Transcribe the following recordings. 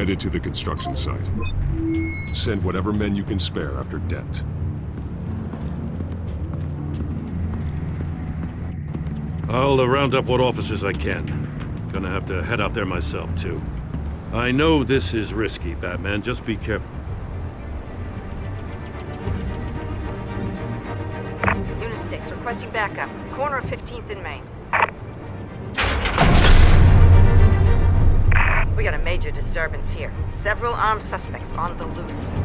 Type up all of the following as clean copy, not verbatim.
Headed to the construction site. Send whatever men you can spare after Dent. I'll round up what officers I can. Gonna have to head out there myself, too. I know this is risky, Batman. Just be careful. Unit 6, requesting backup. Corner of 15th and Main. We got a major disturbance here. Several armed suspects on the loose.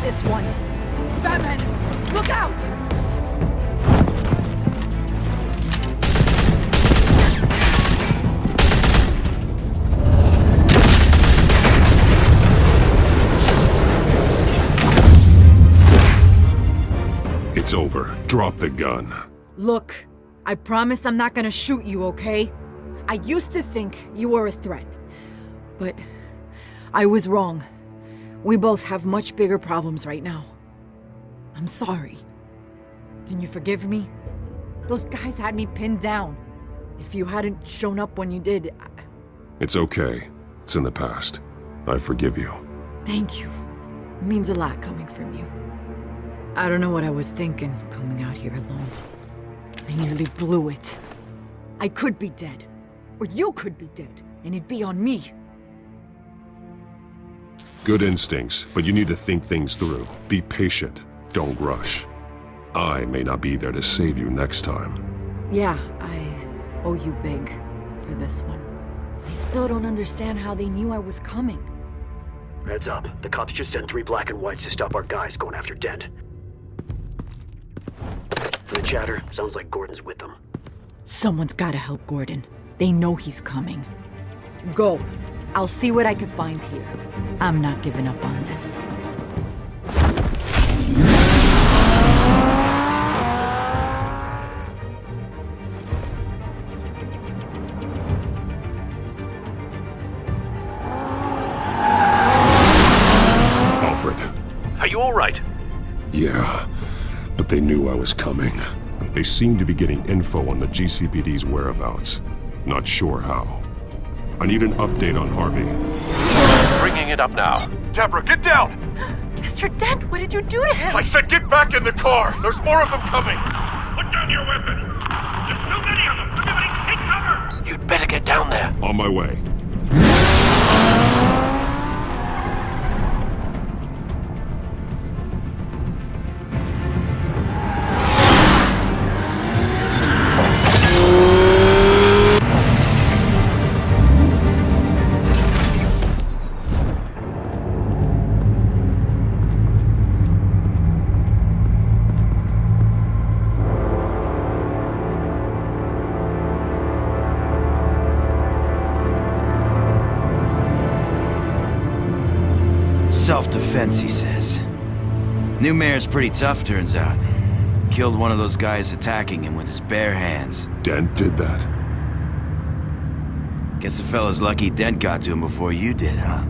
This one. Batman, look out! It's over. Drop the gun. Look, I promise I'm not gonna shoot you, okay? I used to think you were a threat, but I was wrong. We both have much bigger problems right now. I'm sorry. Can you forgive me? Those guys had me pinned down. If you hadn't shown up when you did, It's okay. It's in the past. I forgive you. Thank you. It means a lot coming from you. I don't know what I was thinking, coming out here alone. I nearly blew it. I could be dead. Or you could be dead, and it'd be on me. Good instincts, but you need to think things through. Be patient. Don't rush. I may not be there to save you next time. Yeah, I owe you big for this one. I still don't understand how they knew I was coming. Heads up. The cops just sent 3 black and whites to stop our guys going after Dent. For the chatter, sounds like Gordon's with them. Someone's gotta help Gordon. They know he's coming. Go. I'll see what I can find here. I'm not giving up on this. Alfred. Are you all right? Yeah, but they knew I was coming. They seem to be getting info on the GCPD's whereabouts. Not sure how. I need an update on Harvey. Bringing it up now. Deborah, get down! Mr. Dent, what did you do to him? I said get back in the car! There's more of them coming! Put down your weapon! There's too many of them! Everybody take cover! You'd better get down there. On my way. Self-defense, he says. New mayor's pretty tough, turns out. Killed one of those guys attacking him with his bare hands. Dent did that. Guess the fella's lucky Dent got to him before you did, huh?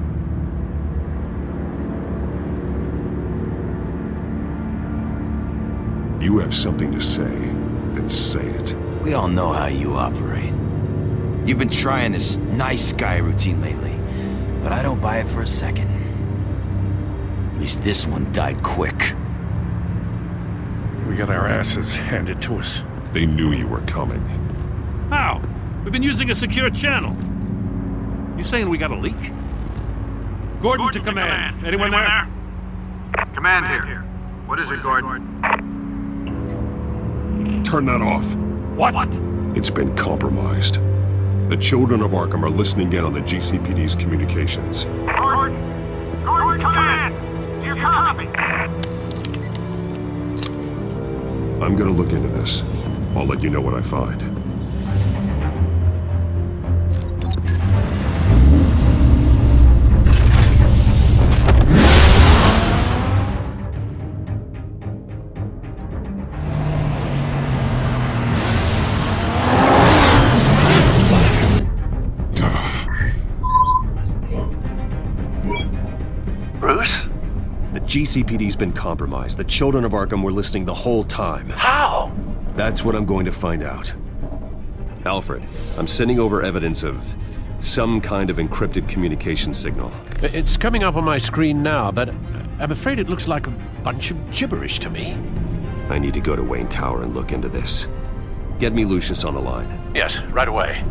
You have something to say, then say it. We all know how you operate. You've been trying this nice guy routine lately, but I don't buy it for a second. At least this one died quick. We got our asses handed to us. They knew you were coming. How? We've been using a secure channel. You saying we got a leak? Gordon to command. Anyone there? Command here. What is it, Gordon? Turn that off. What? It's been compromised. The children of Arkham are listening in on the GCPD's communications. Gordon, command! You coming! I'm gonna look into this. I'll let you know what I find. Bruce? The GCPD's been compromised. The children of Arkham were listening the whole time. How? That's what I'm going to find out. Alfred, I'm sending over evidence of some kind of encrypted communication signal. It's coming up on my screen now, but I'm afraid it looks like a bunch of gibberish to me. I need to go to Wayne Tower and look into this. Get me Lucius on the line. Yes, right away.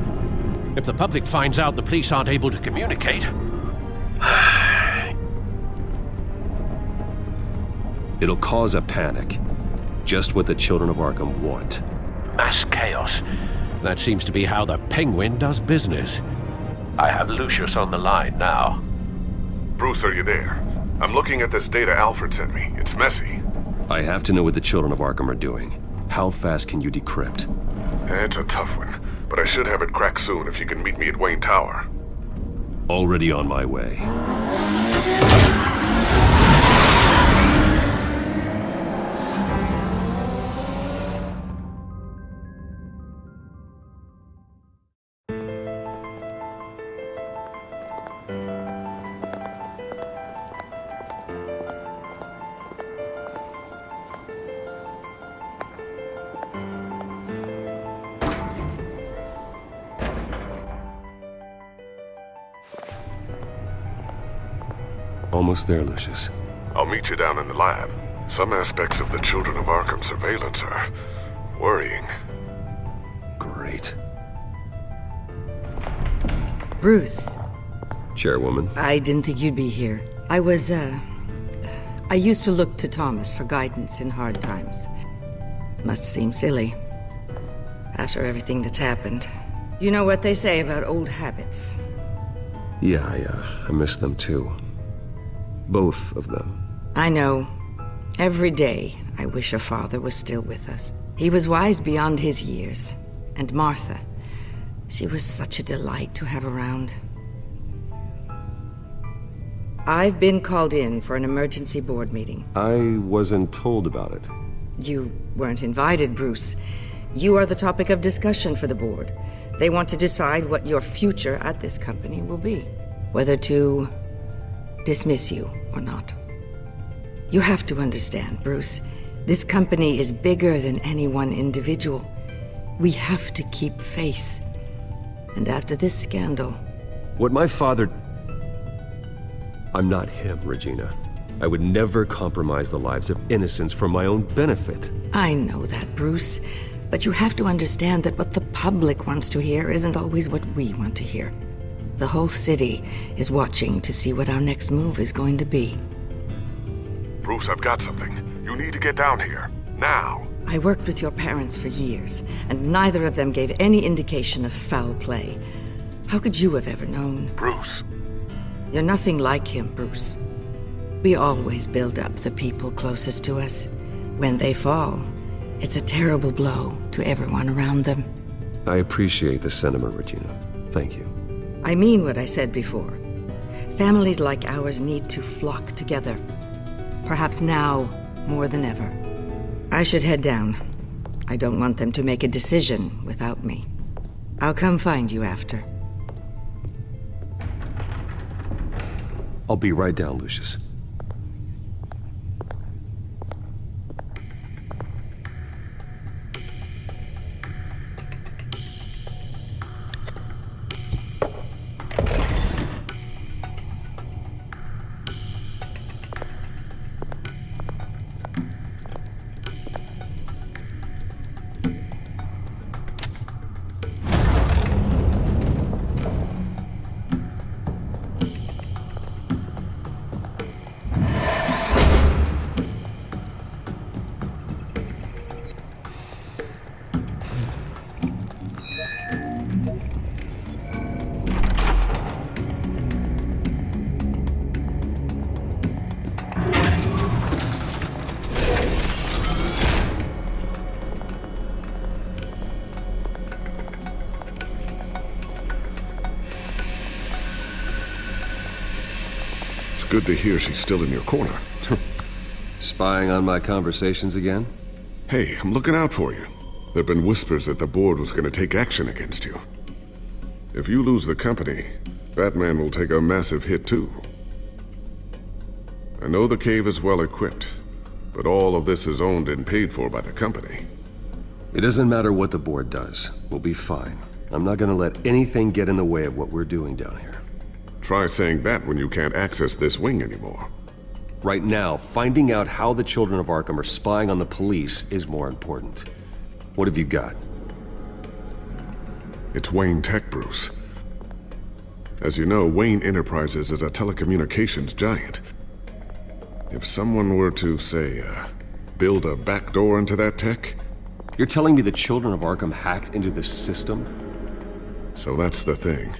If the public finds out the police aren't able to communicate... It'll cause a panic. Just what the children of Arkham want. Mass chaos. That seems to be how the Penguin does business. I have Lucius on the line now. Bruce, are you there? I'm looking at this data Alfred sent me. It's messy. I have to know what the children of Arkham are doing. How fast can you decrypt? It's a tough one, but I should have it cracked soon if you can meet me at Wayne Tower. Already on my way. Almost there, Lucius. I'll meet you down in the lab. Some aspects of the Children of Arkham surveillance are worrying. Great. Bruce, Chairwoman. I didn't think you'd be here. I used to look to Thomas for guidance in hard times. Must seem silly. After everything that's happened. You know what they say about old habits. Yeah, I miss them too. Both of them. I know. Every day, I wish our father was still with us. He was wise beyond his years. And Martha, she was such a delight to have around. I've been called in for an emergency board meeting. I wasn't told about it. You weren't invited, Bruce. You are the topic of discussion for the board. They want to decide what your future at this company will be. Whether to dismiss you or not. You have to understand, Bruce. This company is bigger than any one individual. We have to keep face. And after this scandal... What my father... I'm not him, Regina. I would never compromise the lives of innocents for my own benefit. I know that, Bruce. But you have to understand that what the public wants to hear isn't always what we want to hear. The whole city is watching to see what our next move is going to be. Bruce, I've got something. You need to get down here. Now. I worked with your parents for years, and neither of them gave any indication of foul play. How could you have ever known? Bruce. You're nothing like him, Bruce. We always build up the people closest to us. When they fall, it's a terrible blow to everyone around them. I appreciate the sentiment, Regina. Thank you. I mean what I said before. Families like ours need to flock together. Perhaps now more than ever. I should head down. I don't want them to make a decision without me. I'll come find you after. I'll be right down, Lucius. good to hear she's still in your corner. Spying on my conversations again? Hey, I'm looking out for you. There've been whispers that the board was gonna take action against you. If you lose the company, Batman will take a massive hit too. I know the cave is well equipped, but all of this is owned and paid for by the company. It doesn't matter what the board does. We'll be fine. I'm not gonna let anything get in the way of what we're doing down here. Try saying that when you can't access this wing anymore. Right now, finding out how the Children of Arkham are spying on the police is more important. What have you got? It's Wayne Tech, Bruce. As you know, Wayne Enterprises is a telecommunications giant. If someone were to, say, build a backdoor into that tech... You're telling me the Children of Arkham hacked into this system? So that's the thing.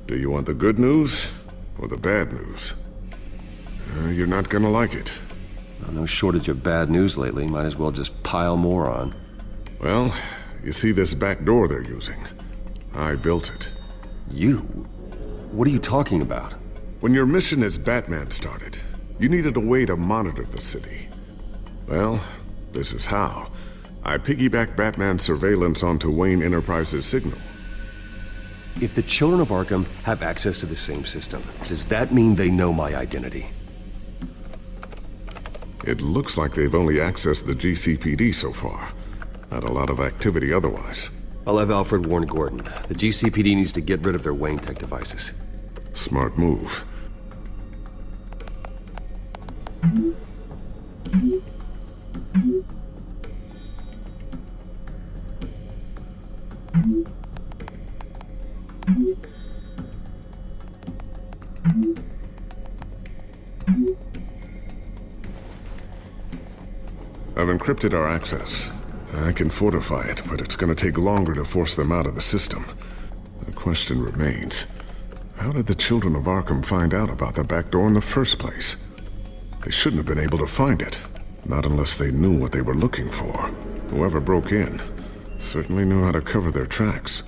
Do you want the good news or the bad news? You're not gonna like it. Well, no shortage of bad news lately. Might as well just pile more on. Well, you see this back door they're using? I built it. You? What are you talking about? When your mission as Batman started, you needed a way to monitor the city. Well, this is how. I piggybacked Batman's surveillance onto Wayne Enterprises' signal. If the Children of Arkham have access to the same system, does that mean they know my identity? It looks like they've only accessed the GCPD so far. Not a lot of activity otherwise. I'll have Alfred warn Gordon. The GCPD needs to get rid of their Wayne Tech devices. Smart move. I've encrypted our access. I can fortify it, but it's gonna take longer to force them out of the system. The question remains, how did the Children of Arkham find out about the back door in the first place? They shouldn't have been able to find it. Not unless they knew what they were looking for. Whoever broke in certainly knew how to cover their tracks.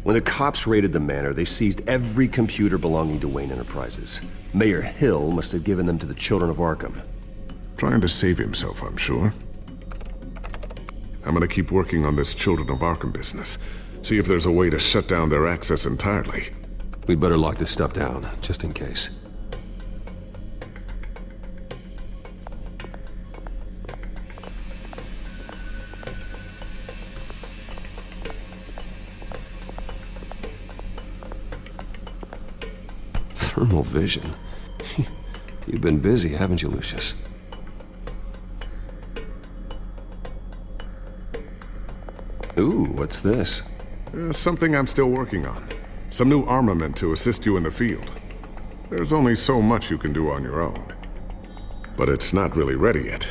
When the cops raided the manor, they seized every computer belonging to Wayne Enterprises. Mayor Hill must have given them to the Children of Arkham. Trying to save himself, I'm sure. I'm gonna keep working on this Children of Arkham business. See if there's a way to shut down their access entirely. We'd better lock this stuff down, just in case. Thermal vision. You've been busy, haven't you, Lucius? Ooh, what's this? Something I'm still working on. Some new armament to assist you in the field. There's only so much you can do on your own. But it's not really ready yet.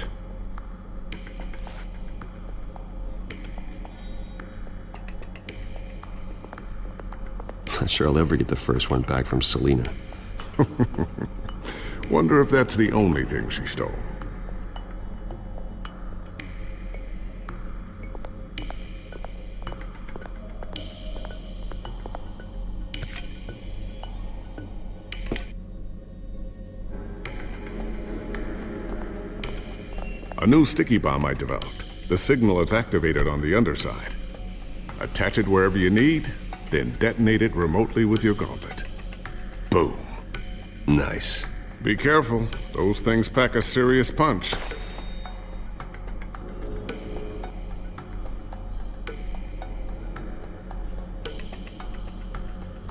Not sure I'll ever get the first one back from Selina. Wonder if that's the only thing she stole. A new sticky bomb I developed. The signal is activated on the underside. Attach it wherever you need, then detonate it remotely with your gauntlet. Boom. Nice. Be careful. Those things pack a serious punch.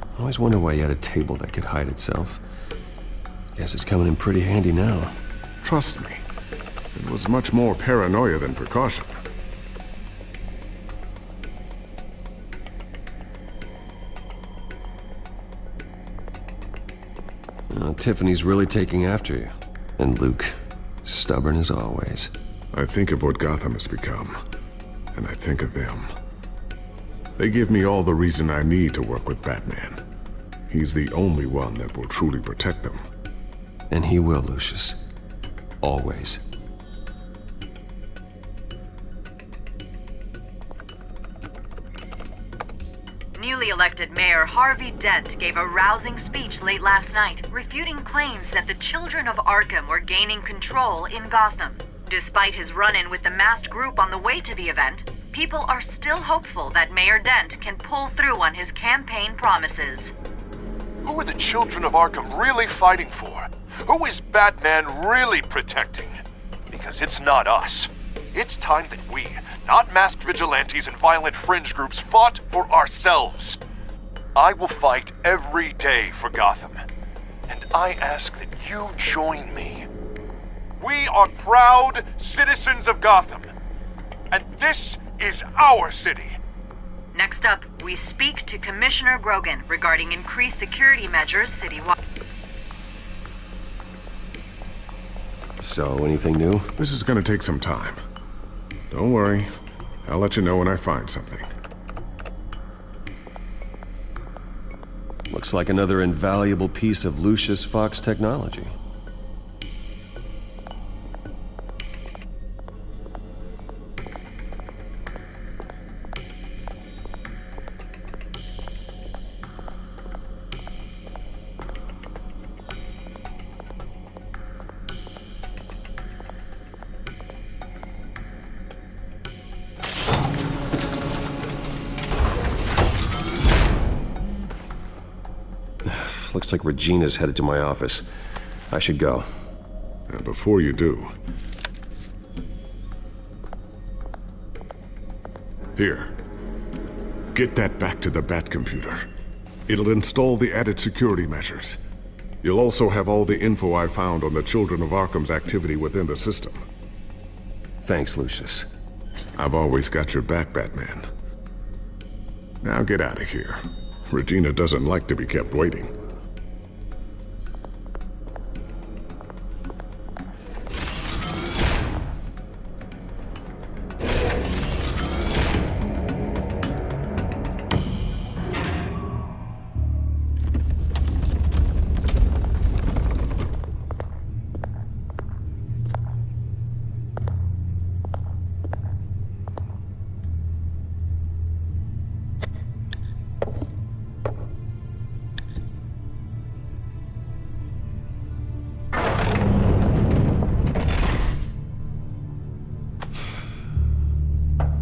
I always wonder why you had a table that could hide itself. Guess it's coming in pretty handy now. Trust me. It was much more paranoia than precaution. Tiffany's really taking after you. And Luke, stubborn as always. I think of what Gotham has become, and I think of them. They give me all the reason I need to work with Batman. He's the only one that will truly protect them. And he will, Lucius. Always. Newly elected Mayor Harvey Dent gave a rousing speech late last night, refuting claims that the children of Arkham were gaining control in Gotham. Despite his run-in with the masked group on the way to the event, people are still hopeful that Mayor Dent can pull through on his campaign promises. Who are the children of Arkham really fighting for? Who is Batman really protecting? Because it's not us. It's time that we, not masked vigilantes and violent fringe groups, fought for ourselves. I will fight every day for Gotham. And I ask that you join me. We are proud citizens of Gotham. And this is our city. Next up, we speak to Commissioner Grogan regarding increased security measures citywide. So, anything new? This is gonna take some time. Don't worry. I'll let you know when I find something. Looks like another invaluable piece of Lucius Fox technology. Looks like Regina's headed to my office. I should go. And before you do... Here. Get that back to the Bat computer. It'll install the added security measures. You'll also have all the info I found on the Children of Arkham's activity within the system. Thanks, Lucius. I've always got your back, Batman. Now get out of here. Regina doesn't like to be kept waiting.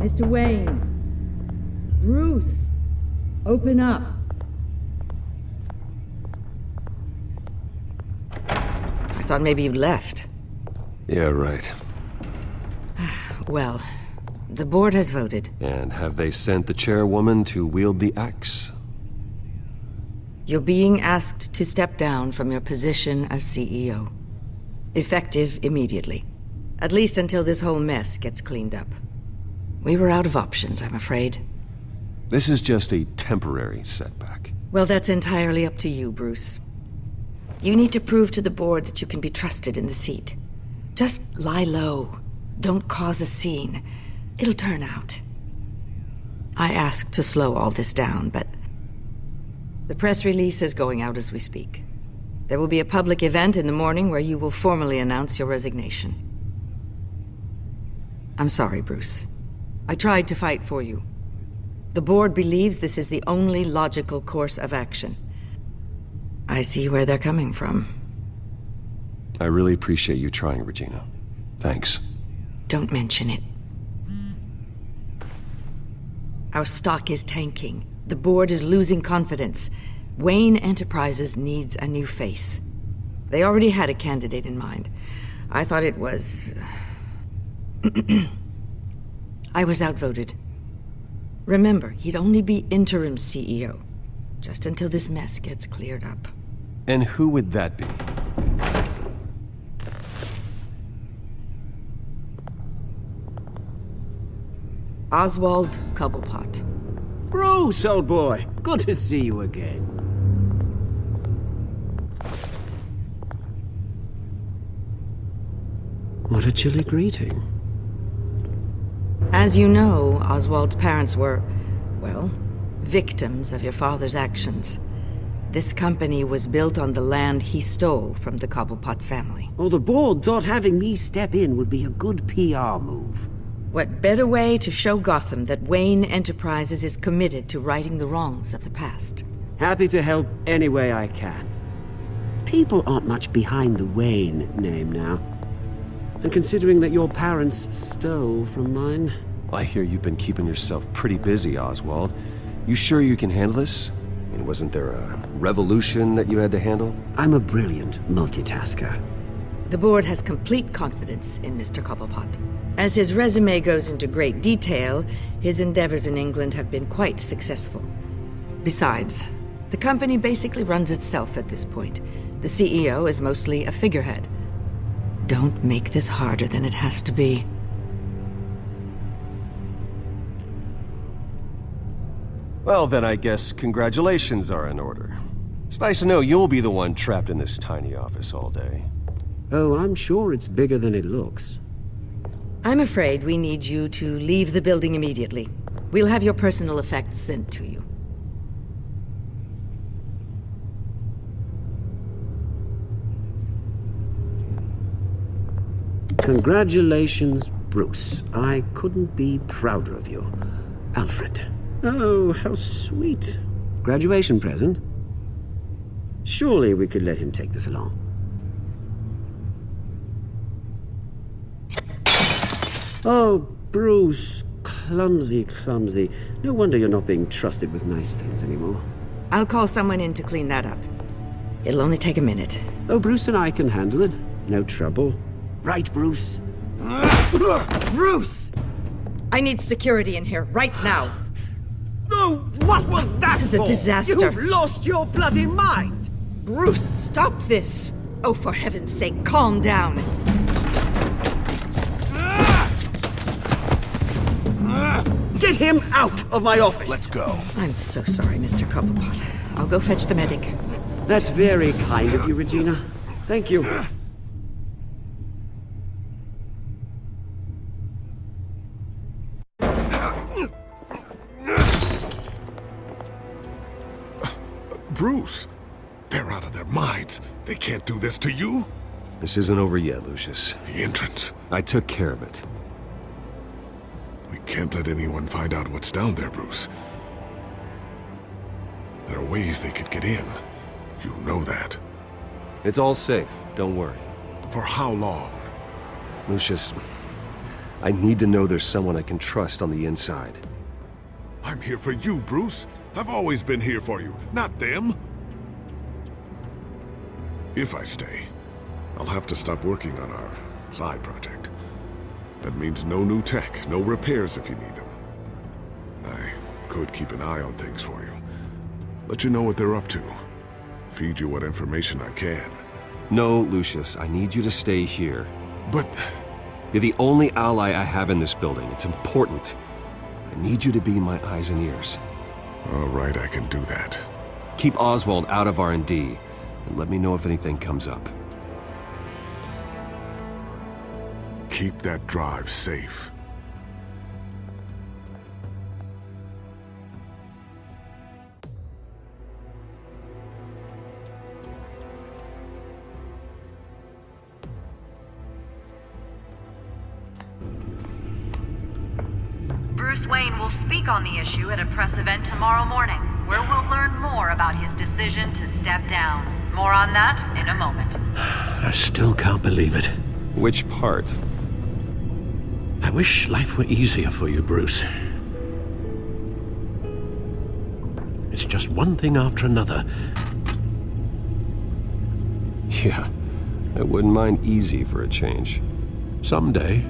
Mr. Wayne. Bruce. Open up. I thought maybe you'd left. Yeah, right. Well, the board has voted. And have they sent the chairwoman to wield the axe? You're being asked to step down from your position as CEO. Effective immediately. At least until this whole mess gets cleaned up. We were out of options, I'm afraid. This is just a temporary setback. Well, that's entirely up to you, Bruce. You need to prove to the board that you can be trusted in the seat. Just lie low. Don't cause a scene. It'll turn out. I asked to slow all this down, but... the press release is going out as we speak. There will be a public event in the morning where you will formally announce your resignation. I'm sorry, Bruce. I tried to fight for you. The board believes this is the only logical course of action. I see where they're coming from. I really appreciate you trying, Regina. Thanks. Don't mention it. Our stock is tanking. The board is losing confidence. Wayne Enterprises needs a new face. They already had a candidate in mind. I thought it was... I was outvoted. Remember, he'd only be interim CEO, just until this mess gets cleared up. And who would that be? Oswald Cobblepot. Bruce, old boy. Good to see you again. What a chilly greeting. As you know, Oswald's parents were, well, victims of your father's actions. This company was built on the land he stole from the Cobblepot family. Well, the board thought having me step in would be a good PR move. What better way to show Gotham that Wayne Enterprises is committed to righting the wrongs of the past? Happy to help any way I can. People aren't much behind the Wayne name now. And considering that your parents stole from mine... I hear you've been keeping yourself pretty busy, Oswald. You sure you can handle this? I mean, wasn't there a revolution that you had to handle? I'm a brilliant multitasker. The board has complete confidence in Mr. Cobblepot. As his resume goes into great detail, his endeavors in England have been quite successful. Besides, the company basically runs itself at this point. The CEO is mostly a figurehead. Don't make this harder than it has to be. Well, then I guess congratulations are in order. It's nice to know you'll be the one trapped in this tiny office all day. Oh, I'm sure it's bigger than it looks. I'm afraid we need you to leave the building immediately. We'll have your personal effects sent to you. Congratulations, Bruce. I couldn't be prouder of you. Alfred. Oh, how sweet. Graduation present? Surely we could let him take this along. Oh, Bruce. Clumsy, clumsy. No wonder you're not being trusted with nice things anymore. I'll call someone in to clean that up. It'll only take a minute. Oh, Bruce and I can handle it. No trouble. Right, Bruce? Bruce! I need security in here, right now. No, what was that? This is a disaster. You've lost your bloody mind! Bruce, stop this! Oh, for heaven's sake, calm down. Get him out of my office! Let's go. I'm so sorry, Mr. Cobblepot. I'll go fetch the medic. That's very kind of you, Regina. Thank you. Bruce, they're out of their minds. They can't do this to you. This isn't over yet, Lucius. The entrance. I took care of it. We can't let anyone find out what's down there, Bruce. There are ways they could get in. You know that. It's all safe, don't worry. For how long? Lucius, I need to know there's someone I can trust on the inside. I'm here for you, Bruce. I've always been here for you, not them. If I stay, I'll have to stop working on our side project. That means no new tech, no repairs if you need them. I could keep an eye on things for you. Let you know what they're up to. Feed you what information I can. No, Lucius, I need you to stay here. But... You're the only ally I have in this building. It's important. I need you to be my eyes and ears. All right, I can do that. Keep Oswald out of R&D, and let me know if anything comes up. Keep that drive safe. Bruce Wayne will speak on the issue at a press event tomorrow morning, where we'll learn more about his decision to step down. More on that in a moment. I still can't believe it. Which part? I wish life were easier for you, Bruce. It's just one thing after another. Yeah, I wouldn't mind easy for a change. Someday.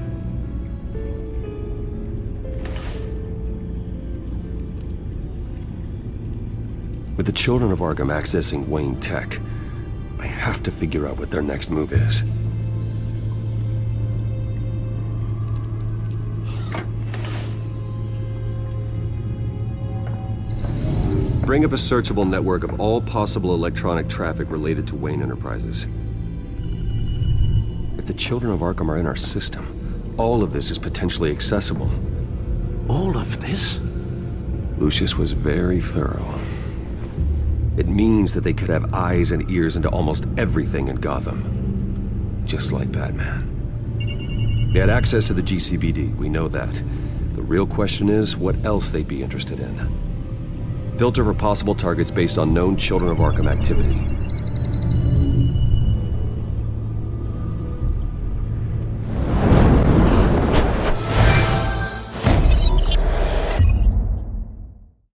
With the children of Arkham accessing Wayne Tech, I have to figure out what their next move is. Bring up a searchable network of all possible electronic traffic related to Wayne Enterprises. If the children of Arkham are in our system, all of this is potentially accessible. All of this? Lucius was very thorough. It means that they could have eyes and ears into almost everything in Gotham. Just like Batman. They had access to the GCPD, we know that. The real question is, what else they'd be interested in. Filter for possible targets based on known Children of Arkham activity.